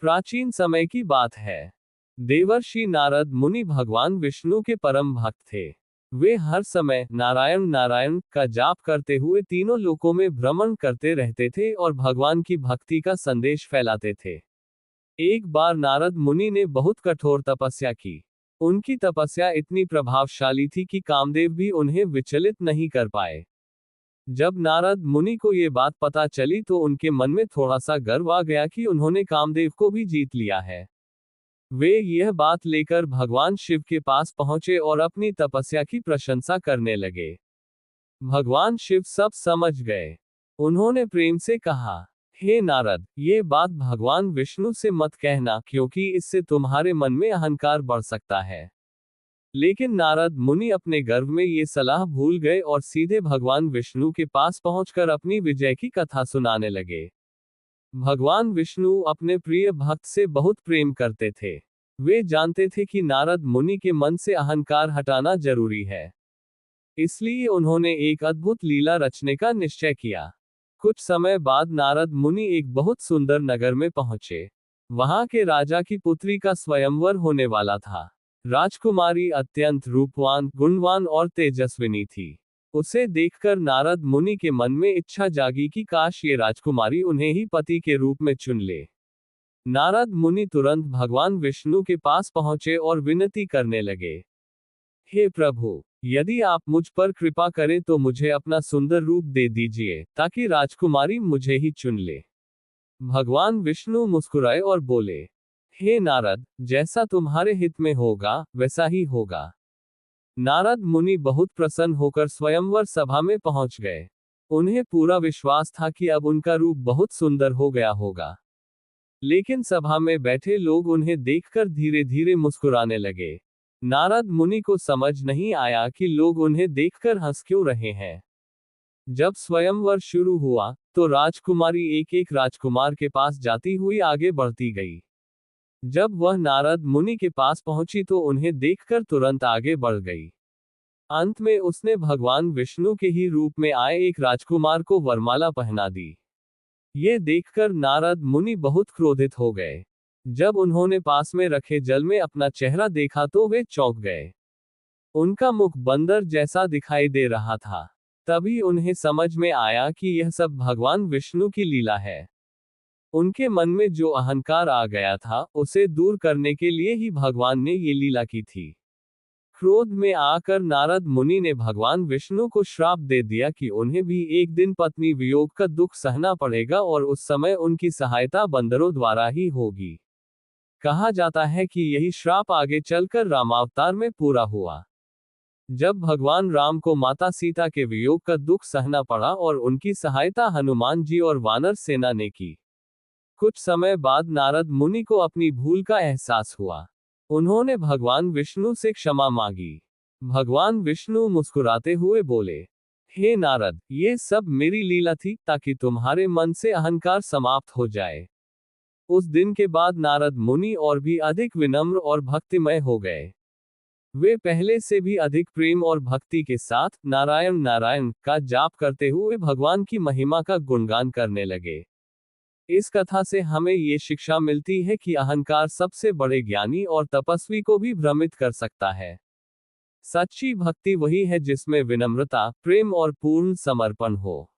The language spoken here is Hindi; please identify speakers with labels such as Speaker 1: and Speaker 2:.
Speaker 1: प्राचीन समय की बात है। देवर्षि नारद मुनि भगवान विष्णु के परम भक्त थे। वे हर समय नारायण नारायण का जाप करते हुए तीनों लोकों में भ्रमण करते रहते थे और भगवान की भक्ति का संदेश फैलाते थे। एक बार नारद मुनि ने बहुत कठोर तपस्या की। उनकी तपस्या इतनी प्रभावशाली थी कि कामदेव भी उन्हें विचलित नहीं कर पाए। जब नारद मुनि को ये बात पता चली तो उनके मन में थोड़ा सा गर्व आ गया कि उन्होंने कामदेव को भी जीत लिया है। वे यह बात लेकर भगवान शिव के पास पहुंचे और अपनी तपस्या की प्रशंसा करने लगे। भगवान शिव सब समझ गए। उन्होंने प्रेम से कहा, हे नारद, ये बात भगवान विष्णु से मत कहना, क्योंकि इससे तुम्हारे मन में अहंकार बढ़ सकता है। लेकिन नारद मुनि अपने गर्व में ये सलाह भूल गए और सीधे भगवान विष्णु के पास पहुंचकर अपनी विजय की कथा सुनाने लगे। भगवान विष्णु अपने प्रिय भक्त से बहुत प्रेम करते थे। वे जानते थे कि नारद मुनि के मन से अहंकार हटाना जरूरी है। इसलिए उन्होंने एक अद्भुत लीला रचने का निश्चय किया। कुछ समय बाद नारद मुनि एक बहुत सुंदर नगर में पहुंचे। वहां के राजा की पुत्री का स्वयंवर होने वाला था। राजकुमारी अत्यंत रूपवान, गुणवान और तेजस्विनी थी। उसे देखकर नारद मुनि के मन में इच्छा जागी कि काश ये राजकुमारी उन्हें ही पति के रूप में चुन ले। नारद मुनि तुरंत भगवान विष्णु के पास पहुंचे और विनती करने लगे, हे प्रभु, यदि आप मुझ पर कृपा करें तो मुझे अपना सुंदर रूप दे दीजिए, ताकि राजकुमारी मुझे ही चुन ले। भगवान विष्णु मुस्कुराए और बोले, हे नारद, जैसा तुम्हारे हित में होगा वैसा ही होगा। नारद मुनि बहुत प्रसन्न होकर स्वयंवर सभा में पहुंच गए। उन्हें पूरा विश्वास था कि अब उनका रूप बहुत सुंदर हो गया होगा। लेकिन सभा में बैठे लोग उन्हें देखकर धीरे धीरे मुस्कुराने लगे। नारद मुनि को समझ नहीं आया कि लोग उन्हें देखकर हंस क्यों रहे हैं। जब स्वयंवर शुरू हुआ तो राजकुमारी एक एक राजकुमार के पास जाती हुई आगे बढ़ती गई। जब वह नारद मुनि के पास पहुंची तो उन्हें देखकर तुरंत आगे बढ़ गई। अंत में उसने भगवान विष्णु के ही रूप में आए एक राजकुमार को वरमाला पहना दी। ये देखकर नारद मुनि बहुत क्रोधित हो गए। जब उन्होंने पास में रखे जल में अपना चेहरा देखा तो वे चौंक गए। उनका मुख बंदर जैसा दिखाई दे रहा था। तभी उन्हें समझ में आया कि यह सब भगवान विष्णु की लीला है। उनके मन में जो अहंकार आ गया था उसे दूर करने के लिए ही भगवान ने ये लीला की थी। क्रोध में आकर नारद मुनि ने भगवान विष्णु को श्राप दे दिया कि उन्हें भी एक दिन पत्नी वियोग का दुख सहना पड़ेगा और उस समय उनकी सहायता बंदरों द्वारा ही होगी। कहा जाता है कि यही श्राप आगे चलकर रामावतार में पूरा हुआ। जब भगवान राम को माता सीता के वियोग का दुख सहना पड़ा और उनकी सहायता हनुमान जी और वानर सेना ने की। कुछ समय बाद नारद मुनि को अपनी भूल का एहसास हुआ। उन्होंने भगवान विष्णु से क्षमा मांगी। भगवान विष्णु मुस्कुराते हुए बोले, हे नारद, ये सब मेरी लीला थी ताकि तुम्हारे मन से अहंकार समाप्त हो जाए। उस दिन के बाद नारद मुनि और भी अधिक विनम्र और भक्तिमय हो गए। वे पहले से भी अधिक प्रेम और भक्ति के साथ नारायण नारायण का जाप करते हुए भगवान की महिमा का गुणगान करने लगे। इस कथा से हमें ये शिक्षा मिलती है कि अहंकार सबसे बड़े ज्ञानी और तपस्वी को भी भ्रमित कर सकता है। सच्ची भक्ति वही है जिसमें विनम्रता, प्रेम और पूर्ण समर्पण हो।